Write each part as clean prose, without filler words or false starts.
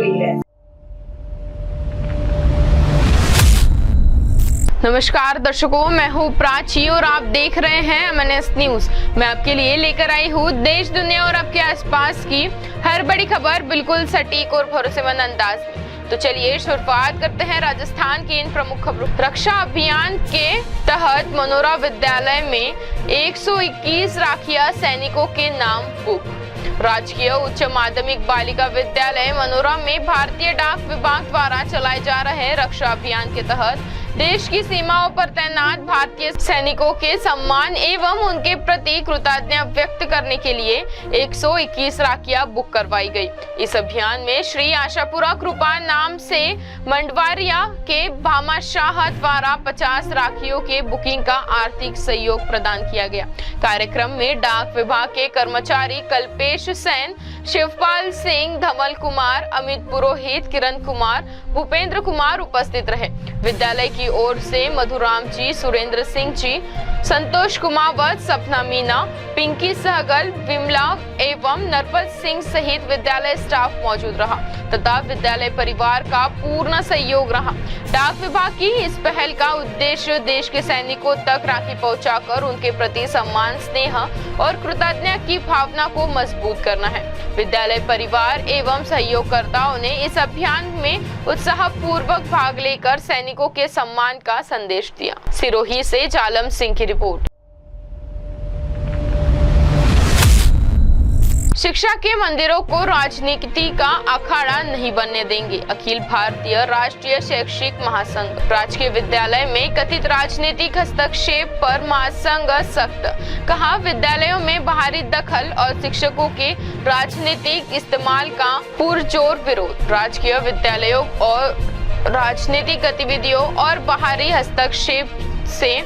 गई है। नमस्कार दर्शकों, मैं हूँ प्राची और आप देख रहे हैं MNS न्यूज। मैं आपके लिए लेकर आई हूँ देश दुनिया और आपके आसपास की हर बड़ी खबर बिल्कुल सटीक और भरोसेमंद अंदाज में। तो चलिए शुरुआत करते हैं राजस्थान की इन प्रमुख खबरों। रक्षा अभियान के तहत मनोरा विद्यालय में 121 राखियां सैनिकों के नाम बुक। राजकीय उच्च माध्यमिक बालिका विद्यालय मनोरा में भारतीय डाक विभाग द्वारा चलाए जा रहे रक्षा अभियान के तहत देश की सीमाओं पर तैनात भारतीय सैनिकों के सम्मान एवं उनके प्रति कृतज्ञता व्यक्त करने के लिए 121 राखियां बुक करवाई गई। इस अभियान में श्री आशापुरा कृपा नाम से मंडवारिया के भामाशाह द्वारा 50 राखियों के बुकिंग का आर्थिक सहयोग प्रदान किया गया। कार्यक्रम में डाक विभाग के कर्मचारी कल्पेश सेन, शिवपाल सिंह, धमल कुमार, अमित पुरोहित, किरण कुमार, भूपेंद्र कुमार उपस्थित रहे। विद्यालय की ओर से मधुराम जी, सुरेंद्र सिंह जी, संतोष कुमावत, सपना मीना, पिंकी सहगल, विमला एवं नरपत सिंह सहित विद्यालय स्टाफ मौजूद रहा तथा विद्यालय परिवार का पूर्ण सहयोग रहा। डाक विभाग की इस पहल का उद्देश्य देश के सैनिकों तक राखी पहुंचाकर उनके प्रति सम्मान, स्नेह और कृतज्ञता की भावना को मजबूत करना है। विद्यालय परिवार एवं सहयोगकर्ताओं ने इस अभियान में उत्साहपूर्वक भाग लेकर सैनिकों के सम्मान का संदेश दिया। सिरोही से जालम सिंह की रिपोर्ट। शिक्षा के मंदिरों को राजनीति का अखाड़ा नहीं बनने देंगे, अखिल भारतीय राष्ट्रीय शैक्षिक महासंघ। राजकीय विद्यालय में कथित राजनीतिक हस्तक्षेप पर महासंघ सख्त। कहा, विद्यालयों में बाहरी दखल और शिक्षकों के राजनीतिक इस्तेमाल का पुरजोर विरोध। राजकीय विद्यालयों और राजनीतिक गतिविधियों और बाहरी हस्तक्षेप से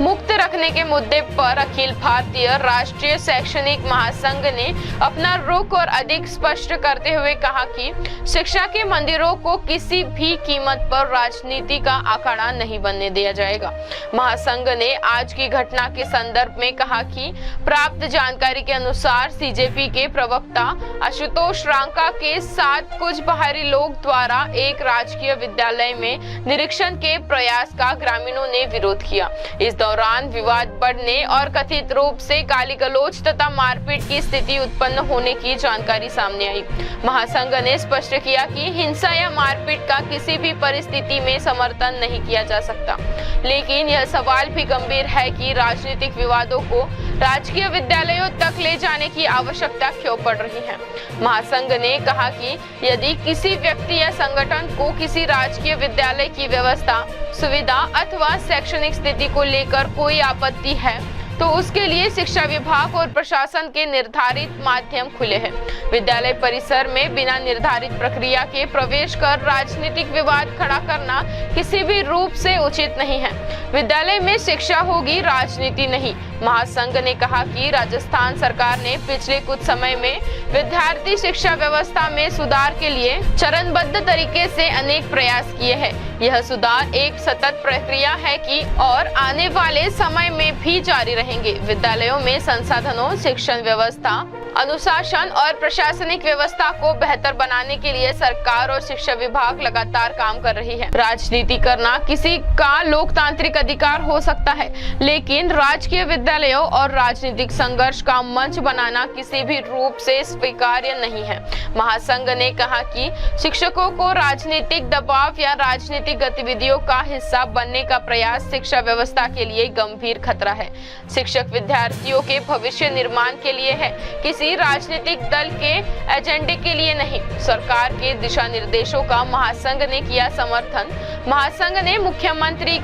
मुक्त रखने के मुद्दे पर अखिल भारतीय राष्ट्रीय शैक्षणिक महासंघ ने अपना रुख और अधिक स्पष्ट करते हुए कहा कि शिक्षा के मंदिरों को किसी भी कीमत पर राजनीति का अखाड़ा नहीं बनने दिया जाएगा। महासंघ ने आज की घटना के संदर्भ में कहा कि प्राप्त जानकारी के अनुसार सीजेपी के प्रवक्ता आशुतोष रांका के साथ कुछ बाहरी लोग द्वारा एक राजकीय विद्यालय में निरीक्षण के प्रयास का ग्रामीणों ने विरोध किया। इस दौरान विवाद बढ़ने और कथित रूप से गाली गलौज तथा मारपीट की स्थिति उत्पन्न होने की जानकारी सामने आई। महासंघ ने स्पष्ट किया कि हिंसा या मारपीट का किसी भी परिस्थिति में समर्थन नहीं किया जा सकता, लेकिन यह सवाल भी गंभीर है कि राजनीतिक विवादों को राजकीय विद्यालयों तक ले जाने की आवश्यकता क्यों पड़ रही है। महासंघ ने कहा कि यदि किसी व्यक्ति या संगठन को किसी राजकीय विद्यालय की व्यवस्था, सुविधा अथवा शैक्षणिक स्थिति को लेकर कोई आपत्ति है तो उसके लिए शिक्षा विभाग और प्रशासन के निर्धारित माध्यम खुले हैं। विद्यालय परिसर में बिना निर्धारित प्रक्रिया के प्रवेश कर राजनीतिक विवाद खड़ा करना किसी भी रूप से उचित नहीं है। विद्यालय में शिक्षा होगी, राजनीति नहीं। महासंघ ने कहा कि राजस्थान सरकार ने पिछले कुछ समय में विद्यार्थी शिक्षा व्यवस्था में सुधार के लिए चरणबद्ध तरीके से अनेक प्रयास किए हैं। यह सुधार एक सतत प्रक्रिया है कि और आने वाले समय में भी जारी रहेंगे। विद्यालयों में संसाधनों, शिक्षण व्यवस्था, अनुशासन और प्रशासनिक व्यवस्था को बेहतर बनाने के लिए सरकार और शिक्षा विभाग लगातार काम कर रही है। राजनीति करना किसी का लोकतांत्रिक अधिकार हो सकता है, लेकिन राजकीय विद्यालयों और राजनीतिक संघर्ष का मंच बनाना किसी भी रूप से स्वीकार्य नहीं है। महासंघ ने कहा कि शिक्षकों को राजनीतिक दबाव या राजनीतिक गतिविधियों का हिस्सा बनने का प्रयास शिक्षा व्यवस्था के लिए गंभीर खतरा है। शिक्षक विद्यार्थियों के भविष्य निर्माण के लिए है, किसी राजनीतिक दल के एजेंडे के लिए नहीं। सरकार के दिशा निर्देशों का महासंघ ने किया समर्थन। महासंघ ने मुख्यमंत्री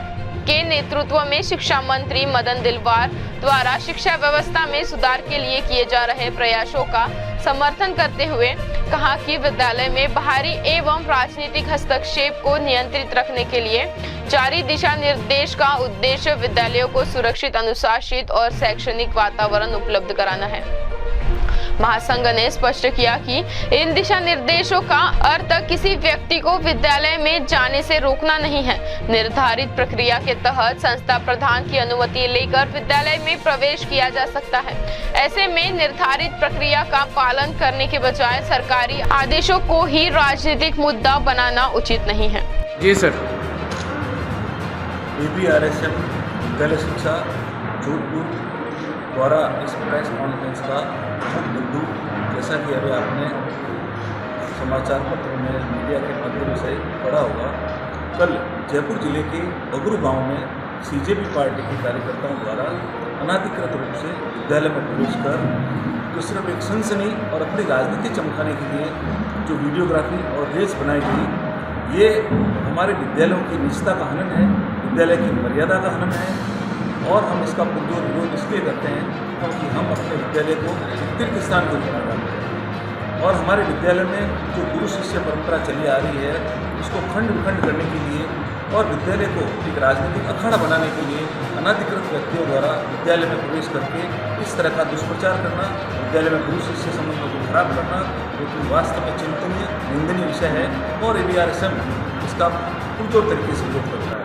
के नेतृत्व में शिक्षा मंत्री मदन दिलवार द्वारा शिक्षा व्यवस्था में सुधार के लिए किए जा रहे प्रयासों का समर्थन करते हुए कहा कि विद्यालय में बाहरी एवं राजनीतिक हस्तक्षेप को नियंत्रित रखने के लिए जारी दिशा निर्देश का उद्देश्य विद्यालयों को सुरक्षित, अनुशासित और शैक्षणिक वातावरण उपलब्ध कराना है। महासंघ ने स्पष्ट किया कि इन दिशा निर्देशों का अर्थ किसी व्यक्ति को विद्यालय में जाने से रोकना नहीं है। निर्धारित प्रक्रिया के तहत संस्था प्रधान की अनुमति लेकर विद्यालय में प्रवेश किया जा सकता है। ऐसे में निर्धारित प्रक्रिया का पालन करने के बजाय सरकारी आदेशों को ही राजनीतिक मुद्दा बनाना उचित नहीं है। जी सर। ABRSM विद्यालय शिक्षा जोधपुर द्वारा इस प्रेस कॉन्फ्रेंस का मुख्य बिंदु, जैसा कि अभी आपने समाचार पत्र में मीडिया के माध्यम से पढ़ा होगा, कल जयपुर जिले के बगरू गांव में CJP पार्टी के कार्यकर्ताओं द्वारा अनाधिकृत रूप से विद्यालय में प्रवेश कर जो सिर्फ एक सनसनी और अपनी राजनीति चमकाने के लिए जो वीडियोग्राफी और रील्स बनाई गई, ये हमारे विद्यालयों की निजता का हनन है, विद्यालय की मर्यादा का हनन है। और हम इसका पुरजोर विरोध इसलिए करते हैं क्योंकि हम अपने विद्यालय को तीर्थ स्थान को बना रहे हैं और हमारे विद्यालय में जो गुरु शिष्य परंपरा चली आ रही है उसको खंड विखंड करने के लिए और विद्यालय को एक राजनीतिक अखाड़ा बनाने के लिए अनाधिकृत व्यक्तियों द्वारा विद्यालय में प्रवेश करके इस तरह का दुष्प्रचार करना, विद्यालय में गुरु शिष्य संबंधों को खराब करना, जो कि वास्तव में चिंतनीय निंदनीय विषय है और ABRSM इसका पुरजोर तरीके से विरोध करता है।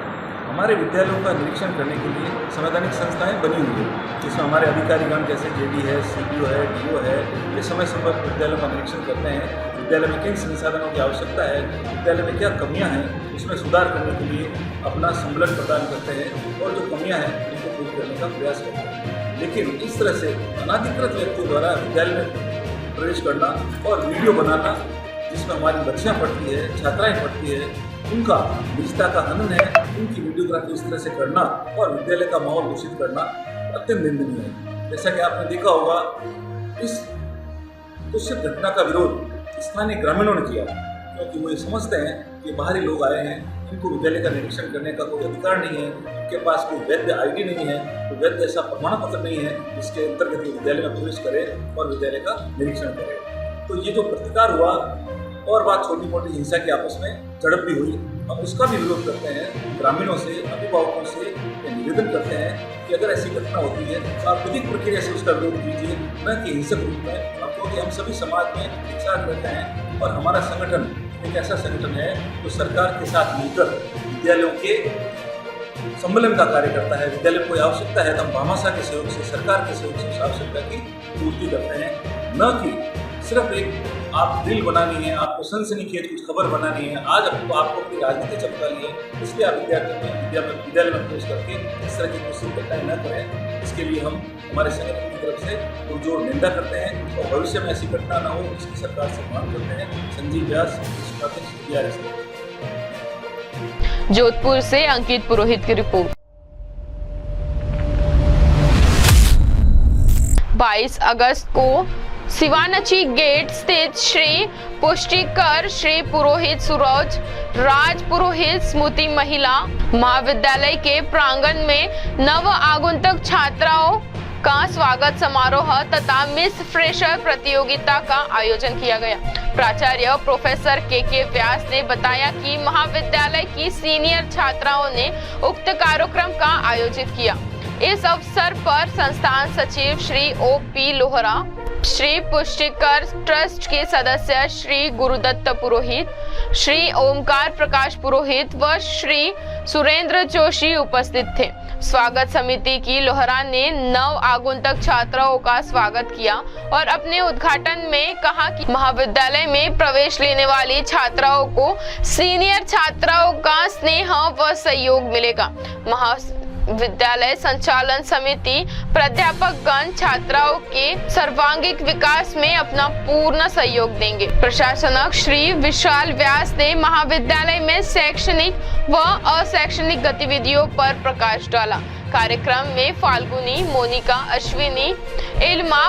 हमारे विद्यालयों का निरीक्षण करने के लिए संवैधानिक संस्थाएं बनी हुई है, जिसमें हमारे अधिकारीगण जैसे JD है, CPO है, DO है, ये समय समय पर विद्यालयों का निरीक्षण करते हैं। विद्यालय में किन संसाधनों की आवश्यकता है, विद्यालय में क्या कमियां हैं, उसमें सुधार करने के लिए अपना सम्मेलन प्रदान करते हैं और जो कमियां हैं उनको दूर करने का प्रयास करते हैं। लेकिन इस तरह से अनाधिकृत व्यक्तियों द्वारा विद्यालय में प्रवेश करना और वीडियो बनाना, जिसमें हमारी बच्चियाँ पढ़ती है, छात्राएँ पढ़ती है, उनका निजता का हनन है, उनकी वीडियोग्राफी इस तरह से करना और विद्यालय का माहौल दूषित करना अत्यंत निंदनीय है। जैसा कि आपने देखा होगा, इस दूषित घटना का विरोध स्थानीय ग्रामीणों ने किया, क्योंकि वो ये समझते हैं कि बाहरी लोग आए हैं, इनको विद्यालय का निरीक्षण करने का कोई अधिकार नहीं है, उनके पास कोई वैध ID नहीं है, कोई वैध ऐसा प्रमाण पत्र नहीं है जिसके अंतर्गत ये विद्यालय में प्रवेश करे और विद्यालय का निरीक्षण करे। तो ये जो प्रतिकार हुआ और बात छोटी मोटी हिंसा की आपस में झड़प भी हुई, हम उसका भी विरोध करते हैं। ग्रामीणों से, अभिभावकों से निवेदन करते हैं कि अगर ऐसी घटना होती है तो आप विधिक प्रक्रिया से उसका विरोध कीजिए, न कि हिंसक रूप में। क्योंकि हम सभी समाज में एक साथ रहते हैं और हमारा संगठन एक ऐसा संगठन है जो सरकार के साथ मिलकर विद्यालयों के सम्मेलन का कार्य करता है। विद्यालय को आवश्यकता है तो हम भामाशाह के सहयोग से, सरकार के सहयोग से उस आवश्यकता की पूर्ति करते हैं, न कि सिर्फ एक आप रील बनानी है, आपको सनसनीखेज कुछ खबर बनानी है, आज आपको अपनी राजनीति चमकानी है, इसलिए आप विद्यालय में प्रवेश करके इस तरह की कोशिश घटनाएं न करें। इसके लिए हम हमारे संगठन की तरफ से पुरजोर निंदा करते हैं और भविष्य में ऐसी घटना न हो इसकी सरकार से मांग करते हैं। संजीव व्यास, जोधपुर से अंकित पुरोहित की रिपोर्ट। 22 अगस्त को सिवानची गेट स्थित श्री पुष्टिकर श्री पुरोहित सूरज राज पुरोहित स्मृति महिला महाविद्यालय के प्रांगण में नव आगंतुक छात्राओं का स्वागत समारोह तथा मिस फ्रेशर प्रतियोगिता का आयोजन किया गया। प्राचार्य प्रोफेसर के व्यास ने बताया कि महाविद्यालय की सीनियर छात्राओं ने उक्त कार्यक्रम का आयोजित किया। इस अवसर पर संस्थान सचिव श्री OP लोहरा, श्री पुष्टिकर ट्रस्ट के सदस्य श्री गुरुदत्त पुरोहित, श्री ओमकार प्रकाश पुरोहित व श्री सुरेंद्र जोशी उपस्थित थे। स्वागत समिति की लोहरा ने नव आगंतुक छात्राओं का स्वागत किया और अपने उद्घाटन में कहा कि महाविद्यालय में प्रवेश लेने वाली छात्राओं को सीनियर छात्राओं का स्नेह व सहयोग मिलेगा। विद्यालय संचालन समिति प्राध्यापकगण छात्राओं के सर्वांगीण विकास में अपना पूर्ण सहयोग देंगे। प्रशासक श्री विशाल व्यास ने महाविद्यालय में शैक्षणिक व अशैक्षणिक गतिविधियों पर प्रकाश डाला। कार्यक्रम में फाल्गुनी, मोनिका, अश्विनी, इल्मा,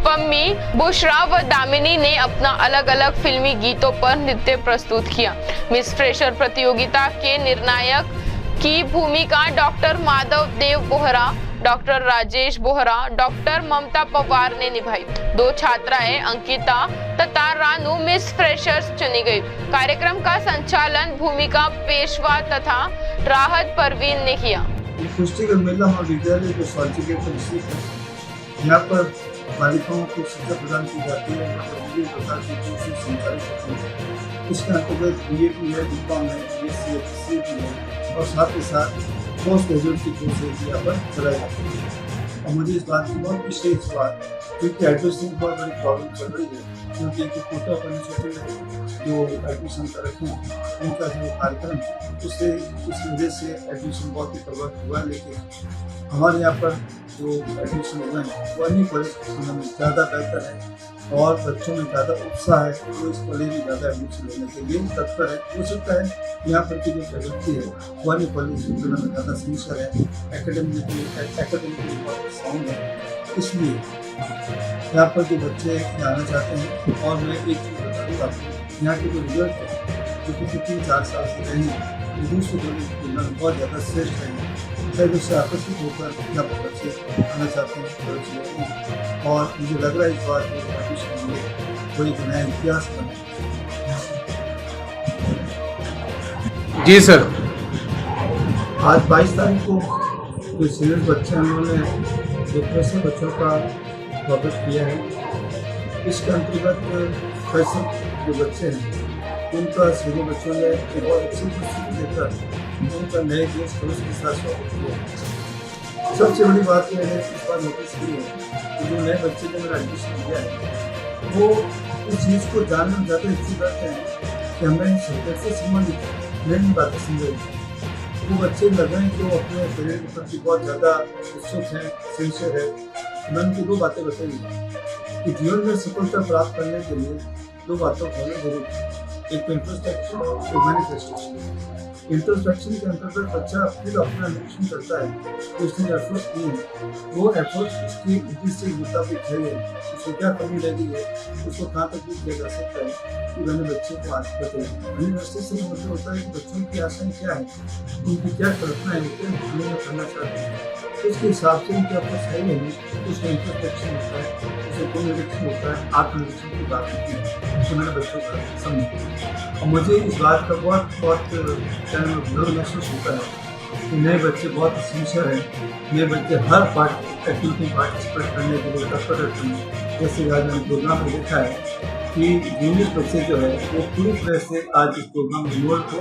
पम्मी, बुशरा व दामिनी ने अपना अलग अलग फिल्मी गीतों पर नृत्य प्रस्तुत किया। मिस फ्रेशर प्रतियोगिता के निर्णायक की भूमिका डॉक्टर माधव देव बोहरा, डॉक्टर राजेश बोहरा, डॉक्टर ममता पवार ने निभाई। 2 छात्राएं अंकिता तथा रानू मिस फ्रेशर्स चुनी गई। कार्यक्रम का संचालन भूमिका पेशवा तथा राहत परवीन ने किया। पुष्टिकर महिला महाविद्यालय के स्वागत के यहाँ पर बालिकाओं को शिक्षा प्रदान की जाती है और विभिन्न प्रकार के कोर्स संचालित होते हैं। इसके अंतर्गत BA है, BCom है, BSc है, CCT है और साथ ही साथ पोस्ट ग्रेजुएट की कोर्सेज यहाँ पर चलाए जाते हैं। और मुझे इस बात की बहुत खुशी है इस बार, क्योंकि एडमिशन की बहुत बड़ी प्रॉब्लम चल रही है, क्योंकि कोटा ऑर्गेनाइजेशन ने जो एडमिशन कर रखे हैं उनका जो कार्यक्रम उससे उस वजह से एडमिशन बहुत ही प्रभावित हुआ है। लेकिन हमारे यहाँ पर जो एडमिशन हुए हैं वो अन्य कॉलेज की तुलना में ज़्यादा बेहतर है और बच्चों में ज़्यादा उत्साह है, तो इस कॉलेज में ज़्यादा एडमिशन लेने के लिए तत्पर है। हो सकता है यहाँ पर की जो फैकल्टी है वो अन्य कॉलेज की तुलना में ज़्यादा सिंसियर है, एकेडमिकली बहुत साउंड है, इसलिए यहाँ पर जो बच्चे आना चाहते हैं। और मैं एक चीज़ बता दूँ आपको, यहाँ के जो रिजल्ट है जो पिछले 3-4 साल से रहे हैं दूसरे कॉलेज की तुलना में बहुत ज़्यादा श्रेष्ठ है। शायद उससे आकर्षित होकर यहाँ पर बच्चे आना चाहते हैं कॉलेज में, और मुझे लग रहा है इस बार जो एडमिशन में कोई नया इतिहास बने। जी सर, आज 22 तारीख को जो सीनियर बच्चे हैं उन्होंने जो फ्रेशर बच्चों का स्वागत किया है। इसके अंतर्गत फ्रेशर जो बच्चे हैं उनका सीनियर बच्चों ने एक बहुत अच्छी प्रस्तुति देकर उनका नए देश पुलिस के साथ स्वागत किया। सबसे बड़ी बात यह है इस बार नोटिस की है कि जो नए बच्चे ने मेरा एडमिशन किया है वो उस चीज़ को जानने में ज़्यादा इच्छुक रहते हैं कि हमें सब्जेक्ट से संबंधित नई बातें समझेंगे। वो बच्चे लग रहे हैं कि वो अपने करियर के प्रति बहुत ज़्यादा उत्सुक हैं, सिंसियर है। मैं उनको 2 बातें बताई कि जीवन में सफलता प्राप्त करने के लिए 2 बातों को होना जरूरी है, एक तो इंट्रोस्पेक्शन और मैनिफेस्टेशन। इंट्रोस्पेक्शन के अंतर्गत बच्चा फिर अपना निरीक्षण करता है तो उसने एफर्ट्स किए हैं, वो एफर्ट्स उसकी उद्देश्य के मुताबिक है, उसको क्या कमी लगी है, उसको कहाँ तक भी किया जा सकता है कि मैंने बच्चे को आज बताया। मैनिफेस्टेशन का मतलब होता है कि बच्चों की आशाएं क्या है, उनकी क्या कल्पना है, क्या करना चाहते हैं, उसके हिसाब से उनके एफर्ट्स है या नहीं, उसका इंट्रोस्पेक्शन होता है, उसे कोई निरीक्षण होता है, आत्मनिरीक्षण की बात होती है। तो मैंने बच्चों का समझा और मुझे इस बात का बहुत गर्व महसूस होता है कि नए बच्चे बहुत सिंसियर हैं। नए बच्चे हर एक्टिविटी पार्टिसिपेट करने के लिए तत्पर रहते हैं। जैसे आज मैंने प्रोग्राम में देखा है कि जूनियर बच्चे जो है वो पूरी तरह से आज इस प्रोग्राम में इन्वॉल्व थे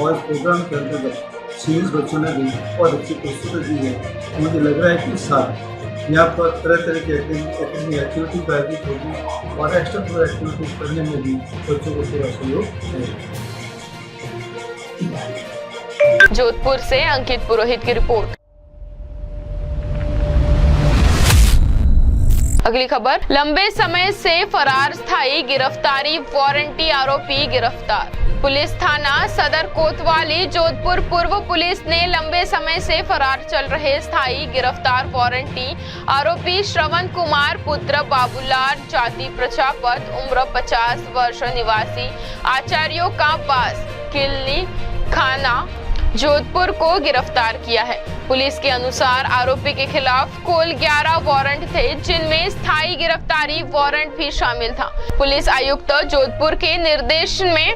और इस प्रोग्राम के अंतर्गत सीनियर बच्चों ने भी बहुत अच्छी प्रस्तुति दी है। मुझे लग रहा है कि इस साल यहाँ पर तरह तरह की एक्टिविटी का आयोजित होगी और एक्स्ट्रा करिकुलर एक्टिविटीज करने में भी बच्चों को पूरा सहयोग है। जोधपुर से अंकित पुरोहित की रिपोर्ट। अगली खबर, लंबे समय से फरार स्थायी गिरफ्तारी वारंटी आरोपी गिरफ्तार। पुलिस थाना सदर कोतवाली जोधपुर पूर्व पुलिस ने लंबे समय से फरार चल रहे स्थायी गिरफ्तार वारंटी आरोपी श्रवण कुमार पुत्र बाबूलाल जाति प्रजापत उम्र 50 वर्ष निवासी आचार्यों का पास किल्ली खाना जोधपुर को गिरफ्तार किया है। पुलिस के अनुसार आरोपी के खिलाफ कुल 11 वारंट थे, जिनमें स्थायी गिरफ्तारी वारंट भी शामिल था। पुलिस आयुक्त जोधपुर के निर्देशन में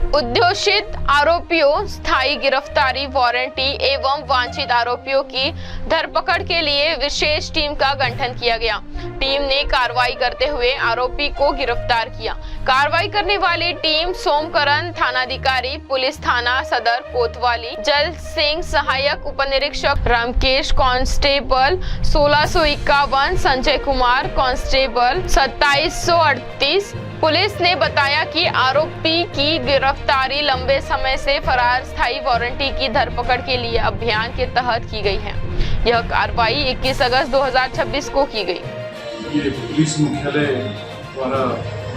उद्घोषित आरोपियों, स्थायी गिरफ्तारी वारंटी एवं वांछित आरोपियों की धरपकड़ के लिए विशेष टीम का गठन किया गया। टीम ने कार्रवाई करते हुए आरोपी को गिरफ्तार किया। कार्रवाई करने वाली टीम सोमकरण थानाधिकारी, पुलिस थाना सदर कोतवाली, जल सिंह सहायक उपनिरीक्षक, Ramkesh constable 1651, Sanjay Kumar constable 2738। Police ने बताया कि आरोपी की गिरफ्तारी लंबे समय से फरार स्थायी वारंटी की धरपकड़ के लिए अभियान के तहत की गई है। यह कार्रवाई 21 अगस्त 2026 को की गई। ये पुलिस मुख्यालय द्वारा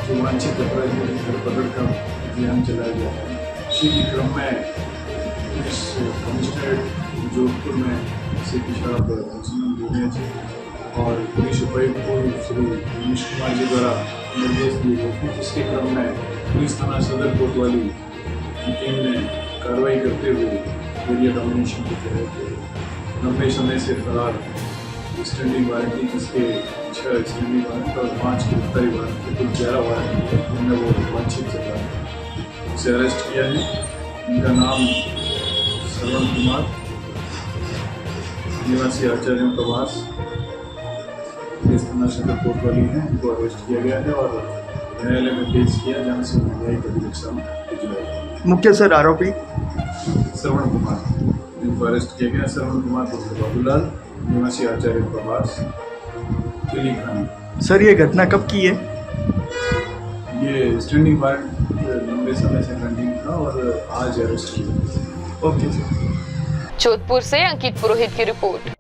जो वांछित अपराधियों की धरपकड़ का अभियान चलाया गया है, इसी के क्रम में पुलिस कमिश्नरेट जोधपुर में सीपी साहब जूनियर जी और पुलिस उपायुक्त को श्री रमेश कुमार जी द्वारा निर्देश दिए गए थे, जिसके क्रम में पुलिस थाना सदर कोतवाली की टीम ने कार्रवाई करते हुए एरिया डोमिनेशन के तहत लंबे समय से फरार स्टैंडिंग वारंटी, जिसके 6 स्टैंडिंग वारंट और 5 गिरफ्तारी वारंट के कुल 11 वारंट थे, जिनमें वो वांछित चल रहा है, उसे अरेस्ट किया है। इनका नाम श्रवण कुमार निवासी आचार्यों का वास पुलिस थाना सदर कोतवाली हैं, इनको अरेस्ट किया गया है और न्यायालय में पेश किया, जहाँ से न्यायिक अभिरक्षा में भिजवाया। मुख्य सर आरोपी श्रवण कुमार, जिनको अरेस्ट किया गया, श्रवण कुमार पुत्र बाबूलाल, निवासी आचार्य प्रवास, दिल्ली थाना। सर ये घटना कब की है? ये स्टैंडिंग वारंट लंबे समय से पेंडिंग था और आज अरेस्ट किया। Okay sir. जोधपुर से अंकित पुरोहित की रिपोर्ट।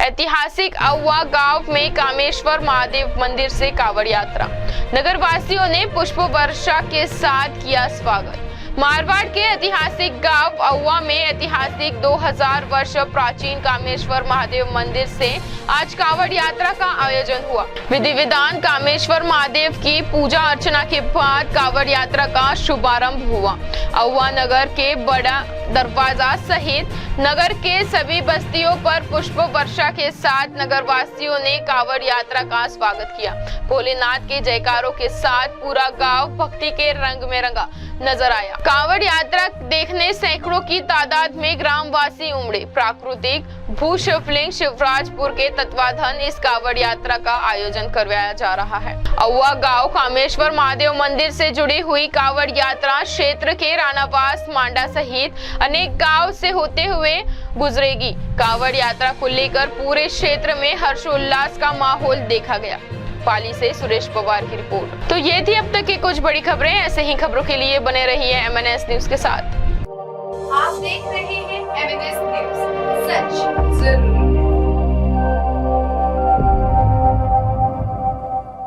ऐतिहासिक अहुआ गांव में कामेश्वर महादेव मंदिर से कांवड़ यात्रा, नगर वासियों ने पुष्प वर्षा के साथ किया स्वागत। मारवाड़ के ऐतिहासिक गांव अहुआ में ऐतिहासिक 2000 वर्ष प्राचीन कामेश्वर महादेव मंदिर से आज कांवड़ यात्रा का आयोजन हुआ। विधि विधान कामेश्वर महादेव की पूजा अर्चना के बाद कांवड़ यात्रा का शुभारंभ हुआ। अहुआ नगर के बड़ा दरवाजा सहित नगर के सभी बस्तियों पर पुष्प वर्षा के साथ नगर वासियों ने कांवड़ यात्रा का स्वागत किया। भोलेनाथ के जयकारों के साथ पूरा गांव भक्ति के रंग में रंगा नजर आया। कांवड़ यात्रा देखने सैकड़ों की तादाद में ग्रामवासी उमड़े। प्राकृतिक भू शिवलिंग शिवराजपुर के तत्वाधान इस कांवड़ यात्रा का आयोजन करवाया जा रहा है। अहुआ गांव कामेश्वर महादेव मंदिर से जुड़ी हुई कांवड़ यात्रा क्षेत्र के रानावास, मांडा सहित अनेक गांव से होते हुए गुजरेगी। कांवड़ यात्रा को लेकर पूरे क्षेत्र में हर्षोल्लास का माहौल देखा गया। पाली से सुरेश पवार की रिपोर्ट। तो ये थी अब तक की कुछ बड़ी खबरें। ऐसे ही खबरों के लिए बने रहिए MNS न्यूज के साथ। आप देख रहे हैं MNS न्यूज, सच जरूर।